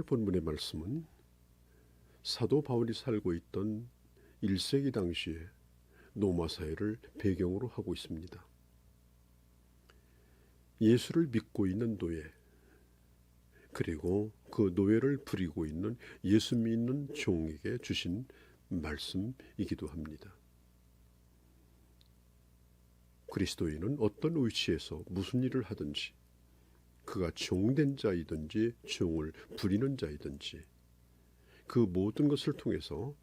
오늘 본문의 말씀은 사도 바울이 살고 있던 1세기 당시에 로마 사회를 배경으로 하고 있습니다. 예수를 믿고 있는 노예, 그리고 그 노예를 부리고 있는 예수 믿는 종에게 주신 말씀이기도 합니다. 그리스도인은 어떤 위치에서 무슨 일을 하든지, 그가 종된 자이든지 종을 부리는 자이든지 그 모든 것을 통해서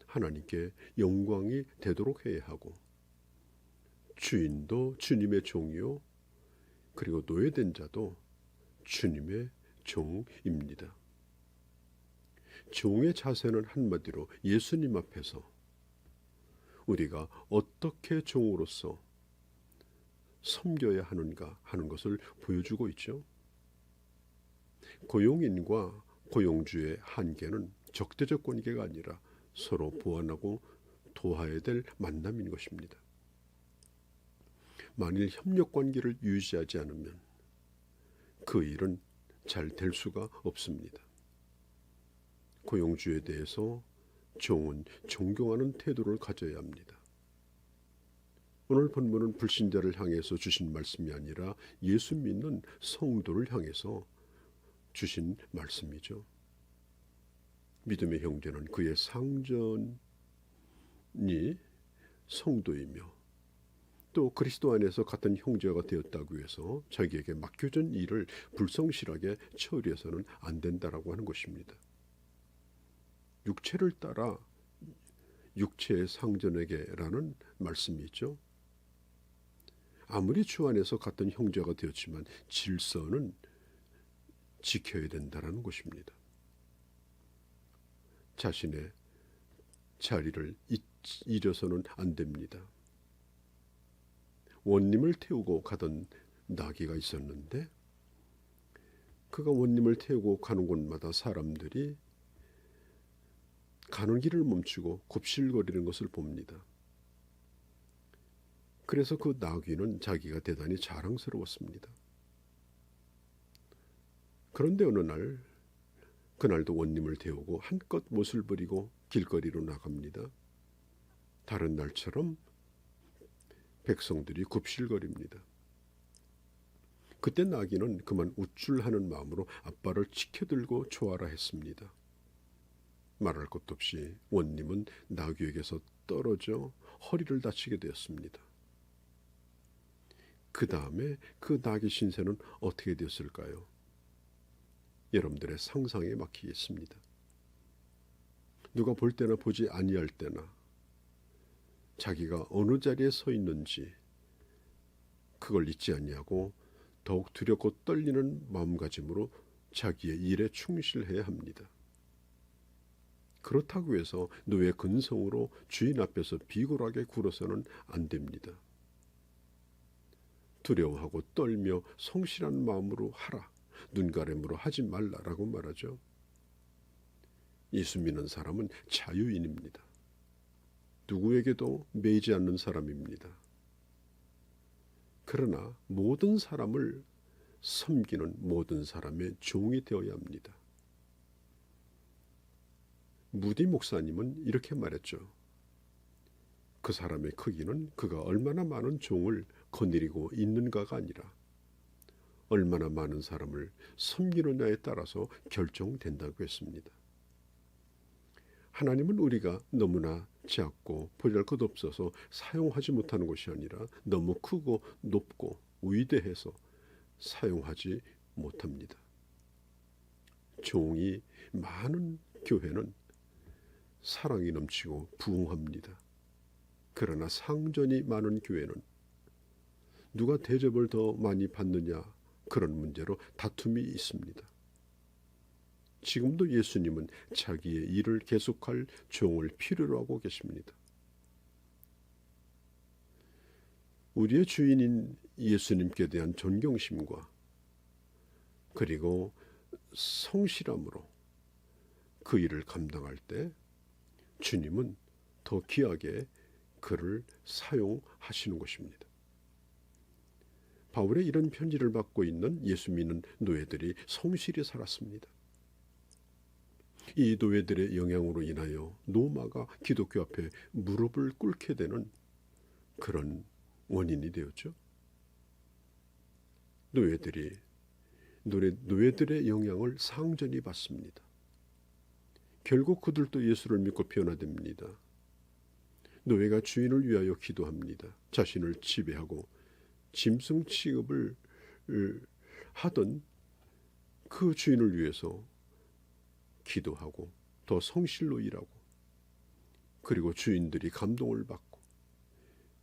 하나님께 영광이 되도록 해야 하고, 주인도 주님의 종이요, 그리고 노예된 자도 주님의 종입니다. 종의 자세는 한마디로 예수님 앞에서 우리가 어떻게 종으로서 섬겨야 하는가 하는 것을 보여주고 있죠. 고용인과 고용주의 한계는 적대적 관계가 아니라 서로 보완하고 도와야 될 만남인 것입니다. 만일 협력 관계를 유지하지 않으면 그 일은 잘 될 수가 없습니다. 고용주에 대해서 종은 존경하는 태도를 가져야 합니다. 오늘 본문은 불신자를 향해서 주신 말씀이 아니라 예수 믿는 성도를 향해서 주신 말씀이죠. 믿음의 형제는 그의 상전이 성도이며 또 그리스도 안에서 같은 형제가 되었다고 해서 자기에게 맡겨진 일을 불성실하게 처리해서는 안 된다라고 하는 것입니다. 육체를 따라 육체의 상전에게라는 말씀이 있죠. 아무리 주 안에서 같은 형제가 되었지만 질서는 지켜야 된다는 것입니다. 자신의 자리를 잊어서는 안 됩니다. 원님을 태우고 가던 나귀가 있었는데 그가 원님을 태우고 가는 곳마다 사람들이 가는 길을 멈추고 굽실거리는 것을 봅니다. 그래서 그 나귀는 자기가 대단히 자랑스러웠습니다. 그런데 어느 날, 그날도 원님을 태우고 한껏 못을 부리고 길거리로 나갑니다. 다른 날처럼 백성들이 굽실거립니다. 그때 나귀는 그만 우쭐하는 마음으로 앞발을 치켜들고 조아라 했습니다. 말할 것도 없이 원님은 나귀에게서 떨어져 허리를 다치게 되었습니다. 그 다음에 그 나귀 신세는 어떻게 되었을까요? 여러분들의 상상에 맡기겠습니다. 누가 볼 때나 보지 아니할 때나 자기가 어느 자리에 서 있는지 그걸 잊지 아니하고 더욱 두렵고 떨리는 마음가짐으로 자기의 일에 충실해야 합니다. 그렇다고 해서 노예 근성으로 주인 앞에서 비굴하게 굴어서는 안 됩니다. 두려워하고 떨며 성실한 마음으로 하라, 눈가림으로 하지 말라라고 말하죠. 예수 믿는 사람은 자유인입니다. 누구에게도 매이지 않는 사람입니다. 그러나 모든 사람을 섬기는 모든 사람의 종이 되어야 합니다. 무디 목사님은 이렇게 말했죠. 그 사람의 크기는 그가 얼마나 많은 종을 거느리고 있는가가 아니라 얼마나 많은 사람을 섬기느냐에 따라서 결정된다고 했습니다. 하나님은 우리가 너무나 작고 보잘것없어서 사용하지 못하는 것이 아니라 너무 크고 높고 위대해서 사용하지 못합니다. 종이 많은 교회는 사랑이 넘치고 부흥합니다. 그러나 상전이 많은 교회는 누가 대접을 더 많이 받느냐, 그런 문제로 다툼이 있습니다. 지금도 예수님은 자기의 일을 계속할 종을 필요로 하고 계십니다. 우리의 주인인 예수님께 대한 존경심과 그리고 성실함으로 그 일을 감당할 때 주님은 더 귀하게 그를 사용하시는 것입니다. 바울의 이런 편지를 받고 있는 예수 믿는 노예들이 성실히 살았습니다. 이 노예들의 영향으로 인하여 노마가 기독교 앞에 무릎을 꿇게 되는 그런 원인이 되었죠. 노예들의 영향을 상전히 받습니다. 결국 그들도 예수를 믿고 변화됩니다. 노예가 주인을 위하여 기도합니다. 자신을 지배하고 짐승 취급을 하던 그 주인을 위해서 기도하고 더 성실로 일하고, 그리고 주인들이 감동을 받고,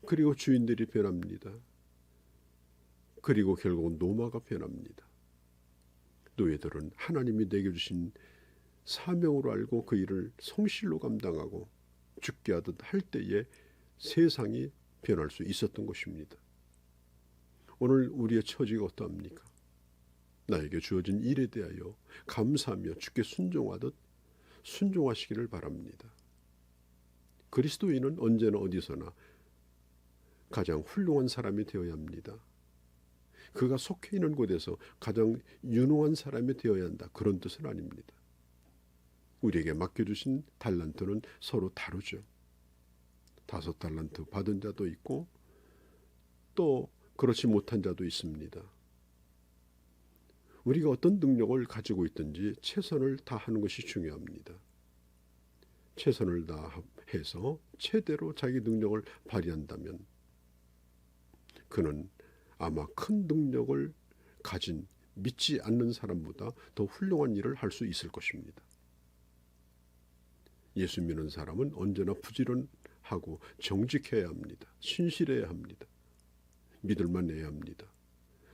그리고 주인들이 변합니다. 그리고 결국은 노마가 변합니다. 노예들은 하나님이 내게 주신 사명으로 알고 그 일을 성실로 감당하고 죽게 하듯 할 때에 세상이 변할 수 있었던 것입니다. 오늘 우리의 처지가 어떠합니까? 나에게 주어진 일에 대하여 감사하며 주께 순종하듯 순종하시기를 바랍니다. 그리스도인은 언제나 어디서나 가장 훌륭한 사람이 되어야 합니다. 그가 속해 있는 곳에서 가장 유능한 사람이 되어야 한다, 그런 뜻은 아닙니다. 우리에게 맡겨주신 달란트는 서로 다르죠. 5달란트 받은 자도 있고 또 그렇지 못한 자도 있습니다. 우리가 어떤 능력을 가지고 있든지 최선을 다하는 것이 중요합니다. 최선을 다해서 최대로 자기 능력을 발휘한다면 그는 아마 큰 능력을 가진 믿지 않는 사람보다 더 훌륭한 일을 할 수 있을 것입니다. 예수 믿는 사람은 언제나 부지런하고 정직해야 합니다. 신실해야 합니다. 믿을만 해야 합니다.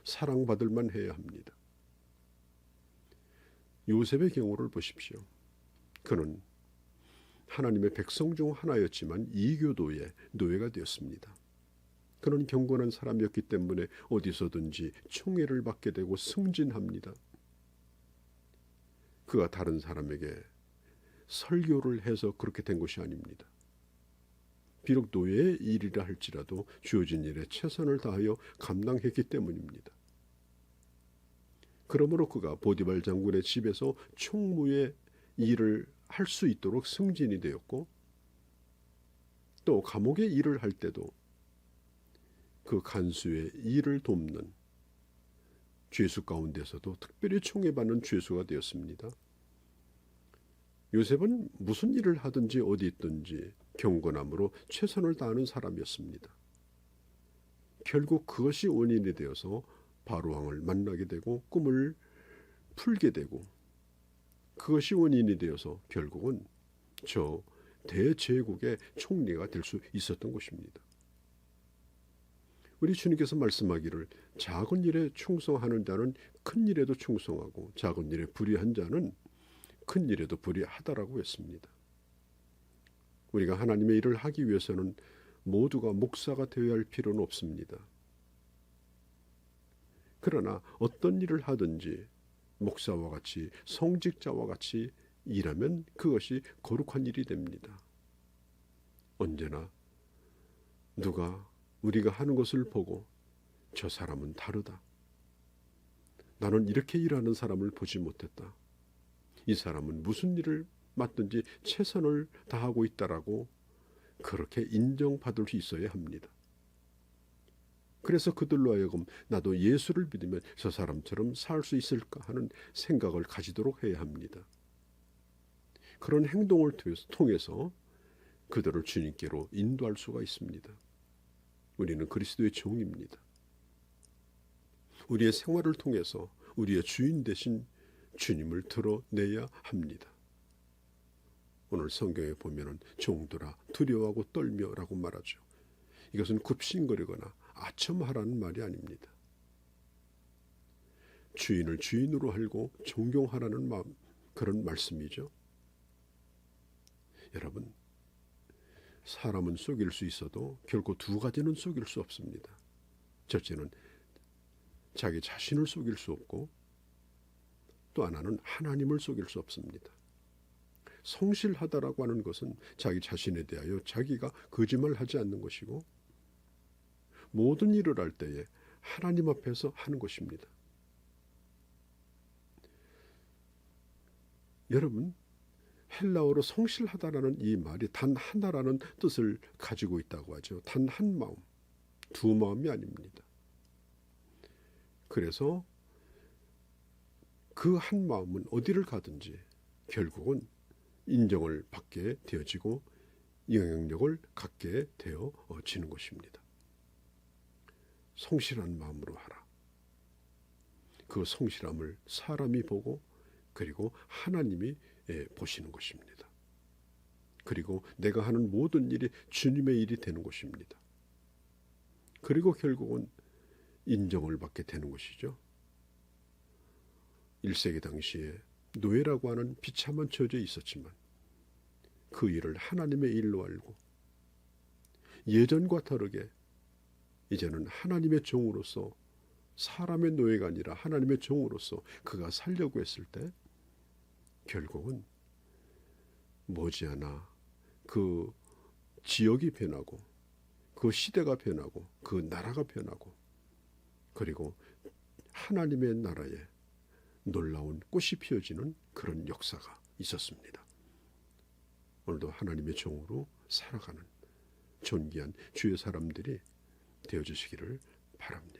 사랑받을만 해야 합니다. 요셉의 경우를 보십시오. 그는 하나님의 백성 중 하나였지만 이교도의 노예가 되었습니다. 그는 경건한 사람이었기 때문에 어디서든지 총애를 받게 되고 승진합니다. 그가 다른 사람에게 설교를 해서 그렇게 된 것이 아닙니다. 비록 노예의 일이라 할지라도 주어진 일에 최선을 다하여 감당했기 때문입니다. 그러므로 그가 보디발 장군의 집에서 총무의 일을 할 수 있도록 승진이 되었고, 또 감옥의 일을 할 때도 그 간수의 일을 돕는 죄수 가운데서도 특별히 총애받는 죄수가 되었습니다. 요셉은 무슨 일을 하든지 어디 있든지 경건함으로 최선을 다하는 사람이었습니다. 결국 그것이 원인이 되어서 바로왕을 만나게 되고 꿈을 풀게 되고, 그것이 원인이 되어서 결국은 저 대제국의 총리가 될 수 있었던 것입니다. 우리 주님께서 말씀하기를 작은 일에 충성하는 자는 큰 일에도 충성하고 작은 일에 불의한 자는 큰 일에도 불의하다라고 했습니다. 우리가 하나님의 일을 하기 위해서는 모두가 목사가 되어야 할 필요는 없습니다. 그러나 어떤 일을 하든지 목사와 같이 성직자와 같이 일하면 그것이 거룩한 일이 됩니다. 언제나 누가 우리가 하는 것을 보고 저 사람은 다르다, 나는 이렇게 일하는 사람을 보지 못했다, 이 사람은 무슨 일을 맡든지 최선을 다하고 있다라고 그렇게 인정받을 수 있어야 합니다. 그래서 그들로 하여금 나도 예수를 믿으면 저 사람처럼 살 수 있을까 하는 생각을 가지도록 해야 합니다. 그런 행동을 통해서 그들을 주님께로 인도할 수가 있습니다. 우리는 그리스도의 종입니다. 우리의 생활을 통해서 우리의 주인 되신 주님을 드러내야 합니다. 오늘 성경에 보면은 종들아 두려워하고 떨며라고 말하죠. 이것은 굽신거리거나 아첨하라는 말이 아닙니다. 주인을 주인으로 알고 존경하라는 그런 말씀이죠. 여러분, 사람은 속일 수 있어도 결코 두 가지는 속일 수 없습니다. 첫째는 자기 자신을 속일 수 없고, 또 하나는 하나님을 속일 수 없습니다. 성실하다라고 하는 것은 자기 자신에 대하여 자기가 거짓말하지 않는 것이고, 모든 일을 할 때에 하나님 앞에서 하는 것입니다. 여러분, 헬라어로 성실하다라는 이 말이 단 하나라는 뜻을 가지고 있다고 하죠. 단 한 마음, 두 마음이 아닙니다. 그래서 그 한 마음은 어디를 가든지 결국은 인정을 받게 되어지고 영향력을 갖게 되어지는 것입니다. 성실한 마음으로 하라. 그 성실함을 사람이 보고 그리고 하나님이 보시는 것입니다. 그리고 내가 하는 모든 일이 주님의 일이 되는 것입니다. 그리고 결국은 인정을 받게 되는 것이죠. 1세기 당시에 노예라고 하는 비참한 처지에 있었지만 그 일을 하나님의 일로 알고 예전과 다르게 이제는 하나님의 종으로서 사람의 노예가 아니라 하나님의 종으로서 그가 살려고 했을 때 결국은 머지않아 그 지역이 변하고 그 시대가 변하고 그 나라가 변하고 그리고 하나님의 나라에 놀라운 꽃이 피어지는 그런 역사가 있었습니다. 오늘도 하나님의 종으로 살아가는 존귀한 주의 사람들이 되어주시기를 바랍니다.